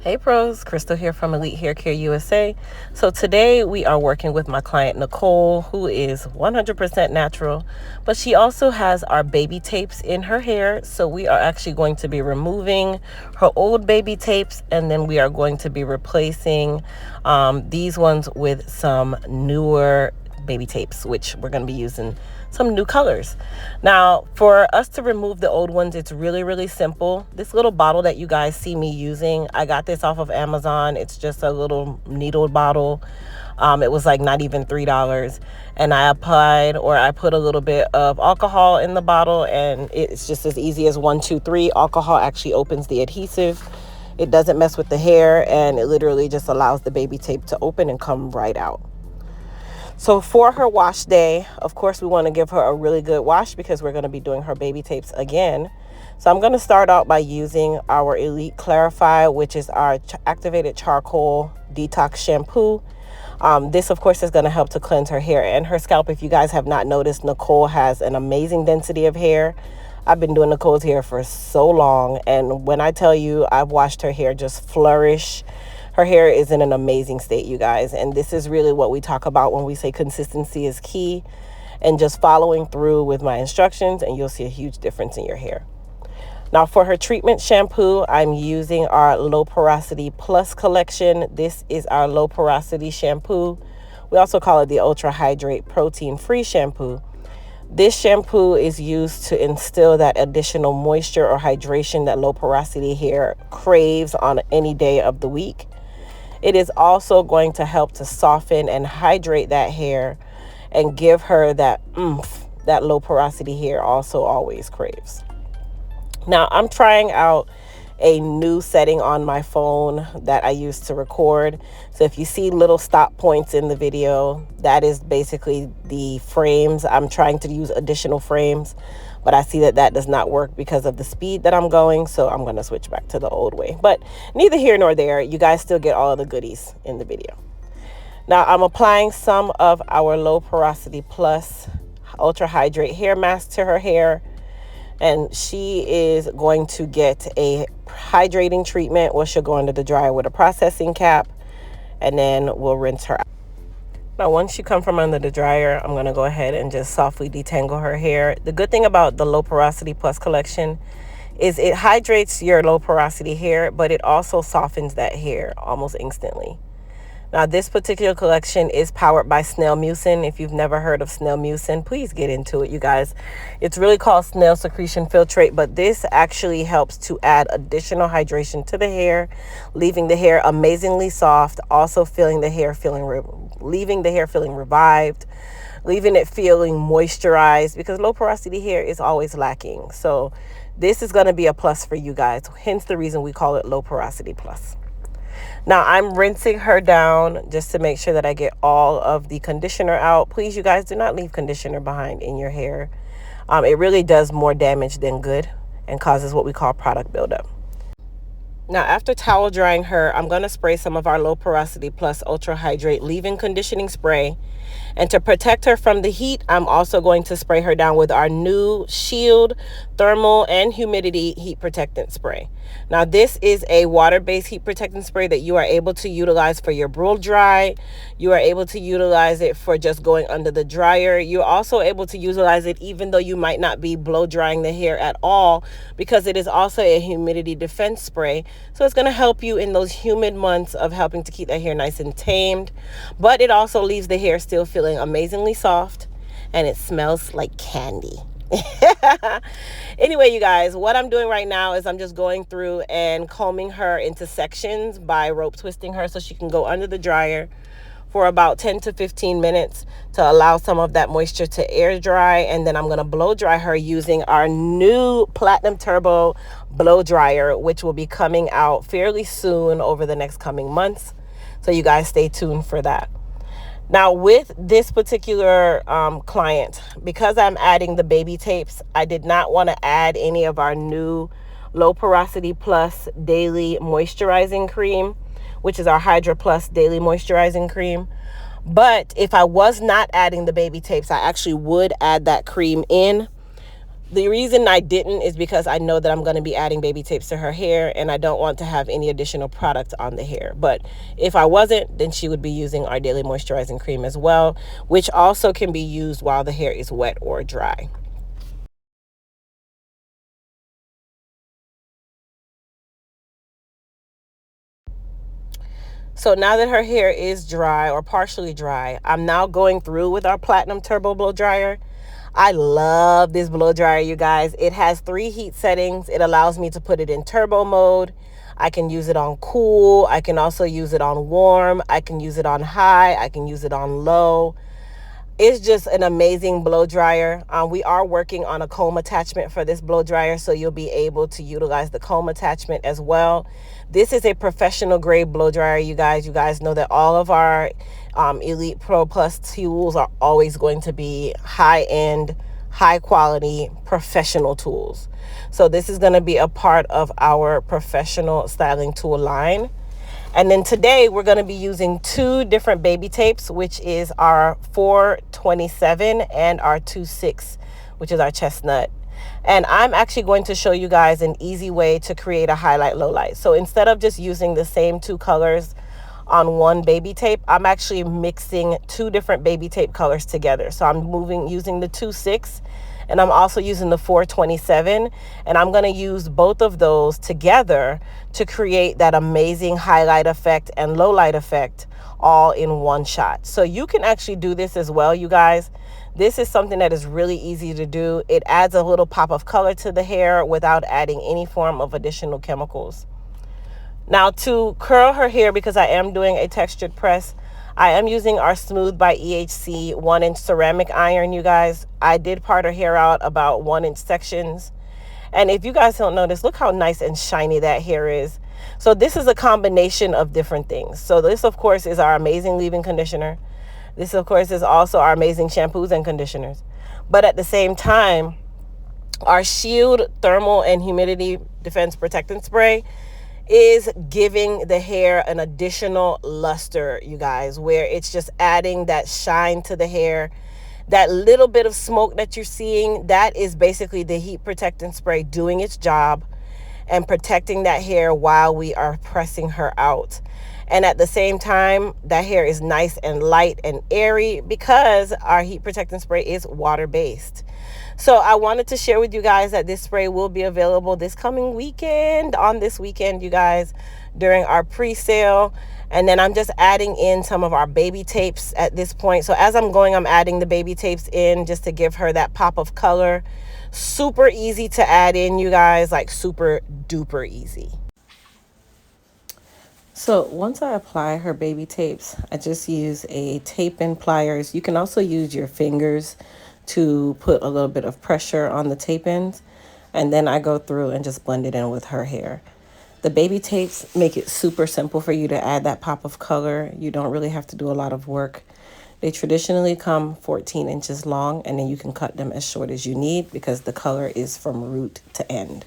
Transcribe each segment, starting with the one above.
Hey pros, Crystal here from Elite Hair Care USA. So today we are working with my client Nicole, who is 100% natural, but she also has our baby tapes in her hair. So we are actually going to be removing her old baby tapes, and then we are going to be replacing these ones with some newer baby tapes, which we're going to be using some new colors. Now, for us to remove the old ones, it's really simple. This little bottle that you guys see me using, I got this off of Amazon. It's just a little needled bottle. It was like not even $3, and I put a little bit of alcohol in the bottle, and it's just as easy as 1, 2, 3. Alcohol actually opens the adhesive. It doesn't mess with the hair, and it literally just allows the baby tape to open and come right out. So for her wash day, of course, we want to give her a really good wash because we're going to be doing her baby tapes again. So I'm going to start out by using our Elite Clarify, which is our activated charcoal detox shampoo. This, of course, is going to help to cleanse her hair and her scalp. If you guys have not noticed, Nicole has an amazing density of hair. I've been doing Nicole's hair for so long, and when I tell you I've watched her hair just flourish. Her hair is in an amazing state, you guys, and this is really what we talk about when we say consistency is key, and just following through with my instructions, and you'll see a huge difference in your hair. Now, for her treatment shampoo, I'm using our Low Porosity Plus collection. This is our low porosity shampoo. We also call it the Ultra Hydrate Protein Free shampoo. This shampoo is used to instill that additional moisture or hydration that low porosity hair craves on any day of the week. It is also going to help to soften and hydrate that hair and give her that oomph that low porosity hair also always craves. Now, I'm trying out a new setting on my phone that I use to record. So if you see little stop points in the video, that is basically the frames. I'm trying to use additional frames, but I see that does not work because of the speed that I'm going. So I'm going to switch back to the old way. But neither here nor there. You guys still get all of the goodies in the video. Now I'm applying some of our Low Porosity Plus Ultra Hydrate hair mask to her hair. And she is going to get a hydrating treatment, where she'll go under the dryer with a processing cap, and then we'll rinse her out. Now, once you come from under the dryer, I'm going to go ahead and just softly detangle her hair. The good thing about the Low Porosity Plus collection is it hydrates your low porosity hair, but it also softens that hair almost instantly. Now, this particular collection is powered by snail mucin. If you've never heard of snail mucin, please get into it, you guys. It's really called snail secretion filtrate, but this actually helps to add additional hydration to the hair, leaving the hair amazingly soft, also leaving the hair feeling revived, leaving it feeling moisturized, because low porosity hair is always lacking. So this is going to be a plus for you guys, hence the reason we call it Low Porosity Plus. Now, I'm rinsing her down just to make sure that I get all of the conditioner out. Please, you guys, do not leave conditioner behind in your hair. It really does more damage than good and causes what we call product buildup. Now, after towel drying her, I'm going to spray some of our Low Porosity Plus Ultra Hydrate leave-in conditioning spray. And to protect her from the heat, I'm also going to spray her down with our new Shield Thermal and Humidity Heat Protectant Spray. Now, this is a water-based heat protectant spray that you are able to utilize for your blow dry. You are able to utilize it for just going under the dryer. You're also able to utilize it even though you might not be blow drying the hair at all, because it is also a humidity defense spray. So it's going to help you in those humid months of helping to keep that hair nice and tamed. But it also leaves the hair still feeling amazingly soft, and it smells like candy. Anyway, you guys, what I'm doing right now is I'm just going through and combing her into sections by rope twisting her so she can go under the dryer for about 10 to 15 minutes to allow some of that moisture to air dry. And then I'm going to blow dry her using our new Platinum Turbo blow dryer, which will be coming out fairly soon over the next coming months. So you guys stay tuned for that. Now, with this particular client, because I'm adding the baby tapes, I did not want to add any of our new Low Porosity Plus Daily Moisturizing Cream, which is our Hydra Plus Daily Moisturizing Cream. But if I was not adding the baby tapes, I actually would add that cream in. The reason I didn't is because I know that I'm going to be adding baby tapes to her hair and I don't want to have any additional product on the hair. But if I wasn't, then she would be using our daily moisturizing cream as well, which also can be used while the hair is wet or dry. So now that her hair is dry or partially dry, I'm now going through with our Platinum Turbo Blow Dryer. I love this blow dryer, you guys. It has 3 heat settings. It allows me to put it in turbo mode. I can use it on cool. I can also use it on warm. I can use it on high. I can use it on low. It's just an amazing blow dryer. We are working on a comb attachment for this blow dryer, so you'll be able to utilize the comb attachment as well. This is a professional grade blow dryer, you guys. You guys know that all of our Elite Pro Plus tools are always going to be high-end, high-quality, professional tools. So this is going to be a part of our professional styling tool line. And then today we're going to be using 2 different baby tapes, which is our 427 and our 26, which is our chestnut. And I'm actually going to show you guys an easy way to create a highlight low light. So instead of just using the same 2 colors on one baby tape, I'm actually mixing 2 different baby tape colors together. So I'm using the 26 and I'm also using the 427, and I'm going to use both of those together to create that amazing highlight effect and low light effect all in one shot. So you can actually do this as well, you guys. This is something that is really easy to do. It adds a little pop of color to the hair without adding any form of additional chemicals. Now to curl her hair, because I am doing a textured press, I am using our Smooth by EHC 1-inch ceramic iron, you guys. I did part her hair out about 1-inch sections. And if you guys don't notice, look how nice and shiny that hair is. So this is a combination of different things. So this, of course, is our amazing leave-in conditioner. This, of course, is also our amazing shampoos and conditioners. But at the same time, our Shield Thermal and Humidity Defense Protectant Spray is giving the hair an additional luster, you guys, where it's just adding that shine to the hair. That little bit of smoke that you're seeing, that is basically the heat protectant spray doing its job and protecting that hair while we are pressing her out. And at the same time, that hair is nice and light and airy because our heat protectant spray is water-based. So I wanted to share with you guys that this spray will be available this coming weekend, on this weekend, you guys, during our pre-sale. And then I'm just adding in some of our baby tapes at this point. So as I'm going, I'm adding the baby tapes in just to give her that pop of color. Super easy to add in, you guys, like super duper easy. So once I apply her baby tapes, I just use a tape and pliers. You can also use your fingers to put a little bit of pressure on the tape ends. And then I go through and just blend it in with her hair. The baby tapes make it super simple for you to add that pop of color. You don't really have to do a lot of work. They traditionally come 14 inches long, and then you can cut them as short as you need because the color is from root to end.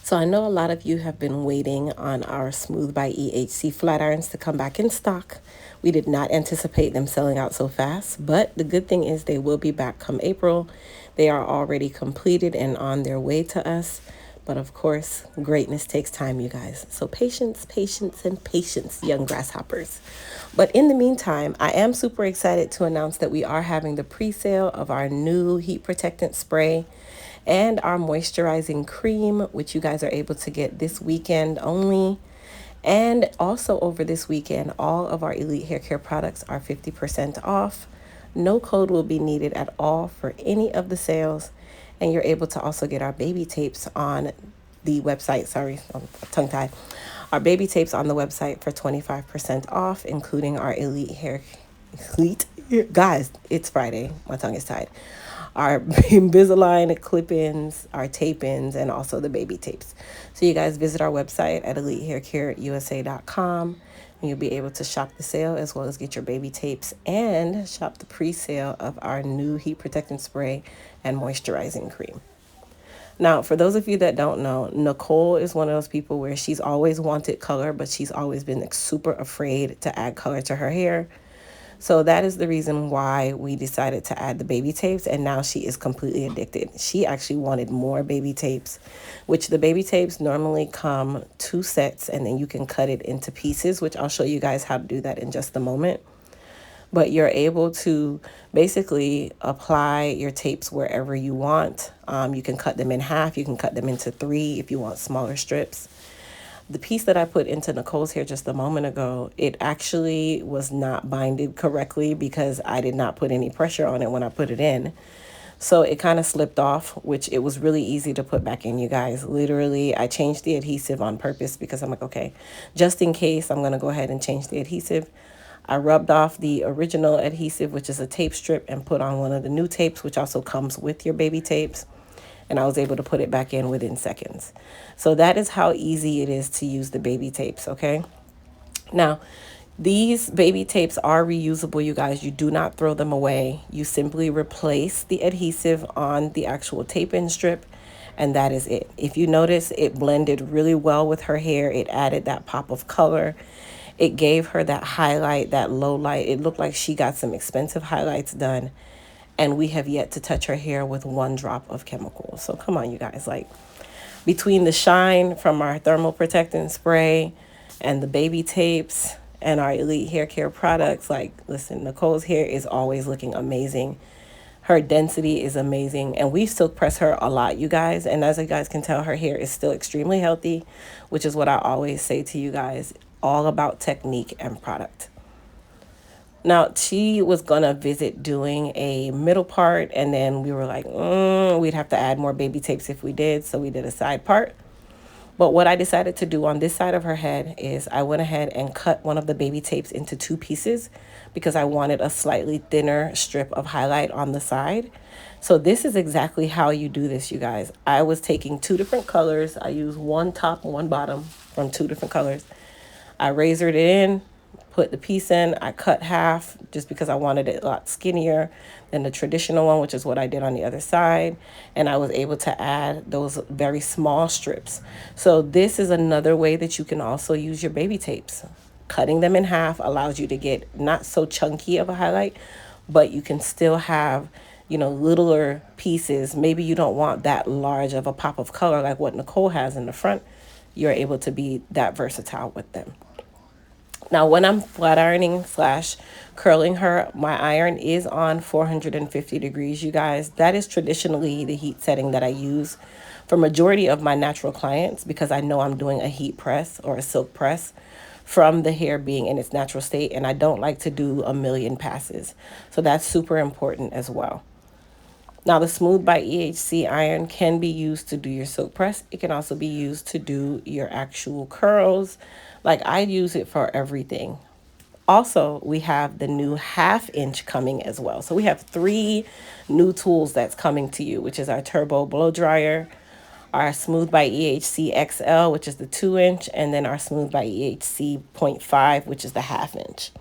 So I know a lot of you have been waiting on our Smooth by EHC flat irons to come back in stock. We did not anticipate them selling out so fast, but the good thing is they will be back come April. They are already completed and on their way to us. But of course, greatness takes time, you guys. So patience, patience, and patience, young grasshoppers. But in the meantime, I am super excited to announce that we are having the pre-sale of our new heat protectant spray and our moisturizing cream, which you guys are able to get this weekend only. And also over this weekend, all of our Elite Hair Care products are 50% off. No code will be needed at all for any of the sales. And you're able to also get our baby tapes on the website. Sorry, I'm tongue-tied. Our baby tapes on the website for 25% off, including our Elite, guys, it's Friday. My tongue is tied. Our Invisalign clip-ins, our tape-ins, and also the baby tapes. So you guys visit our website at EliteHairCareUSA.com. And you'll be able to shop the sale as well as get your baby tapes and shop the pre-sale of our new heat protectant spray and moisturizing cream. Now, for those of you that don't know, Nicole is one of those people where she's always wanted color, but she's always been super afraid to add color to her hair. So that is the reason why we decided to add the baby tapes, and now she is completely addicted. She actually wanted more baby tapes, which the baby tapes normally come 2 sets, and then you can cut it into pieces, which I'll show you guys how to do that in just a moment. But you're able to basically apply your tapes wherever you want. You can cut them in half. You can cut them into 3 if you want smaller strips. The piece that I put into Nicole's hair just a moment ago, it actually was not binded correctly because I did not put any pressure on it when I put it in. So it kind of slipped off, which it was really easy to put back in, you guys. Literally, I changed the adhesive on purpose because I'm like, okay, just in case, I'm going to go ahead and change the adhesive. I rubbed off the original adhesive, which is a tape strip, and put on one of the new tapes, which also comes with your baby tapes. And I was able to put it back in within seconds. So that is how easy it is to use the baby tapes, okay? Now, these baby tapes are reusable, you guys. You do not throw them away. You simply replace the adhesive on the actual tape-in strip, and that is it. If you notice, it blended really well with her hair. It added that pop of color. It gave her that highlight, that low light. It looked like she got some expensive highlights done, and we have yet to touch her hair with 1 drop of chemical. So come on, you guys. Like, between the shine from our thermal protectant spray and the baby tapes and our Elite Hair Care products, like, listen, Nicole's hair is always looking amazing. Her density is amazing, and we silk press her a lot, you guys. And as you guys can tell, her hair is still extremely healthy, which is what I always say to you guys, all about technique and product. Now, she was going to visit doing a middle part, and then we were like, we'd have to add more baby tapes if we did, so we did a side part. But what I decided to do on this side of her head is I went ahead and cut one of the baby tapes into 2 pieces because I wanted a slightly thinner strip of highlight on the side. So this is exactly how you do this, you guys. I was taking 2 different colors. I used 1 top and 1 bottom from 2 different colors. I razored it in, put the piece in. I cut half just because I wanted it a lot skinnier than the traditional one, which is what I did on the other side. And I was able to add those very small strips. So this is another way that you can also use your baby tapes. Cutting them in half allows you to get not so chunky of a highlight, but you can still have, you know, littler pieces. Maybe you don't want that large of a pop of color like what Nicole has in the front. You're able to be that versatile with them. Now, when I'm flat ironing / curling her, my iron is on 450 degrees, you guys. That is traditionally the heat setting that I use for majority of my natural clients because I know I'm doing a heat press or a silk press from the hair being in its natural state, and I don't like to do a million passes. So that's super important as well. Now, the Smooth by EHC iron can be used to do your silk press. It can also be used to do your actual curls. Like, I use it for everything. Also, we have the new 1/2 inch coming as well. So we have 3 new tools that's coming to you, which is our Turbo Blow Dryer, our Smooth by EHC XL, which is the 2 inch, and then our Smooth by EHC 0.5, which is the 1/2 inch.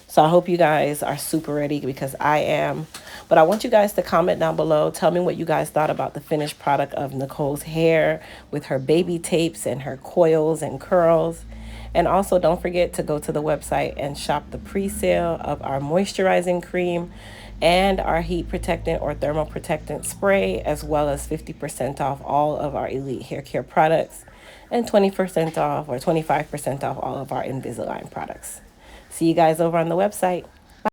So I hope you guys are super ready because I am. But I want you guys to comment down below. Tell me what you guys thought about the finished product of Nicole's hair with her baby tapes and her coils and curls. And also don't forget to go to the website and shop the pre-sale of our moisturizing cream and our heat protectant or thermal protectant spray, as well as 50% off all of our Elite Hair Care products and 20% off or 25% off all of our Invisalign products. See you guys over on the website.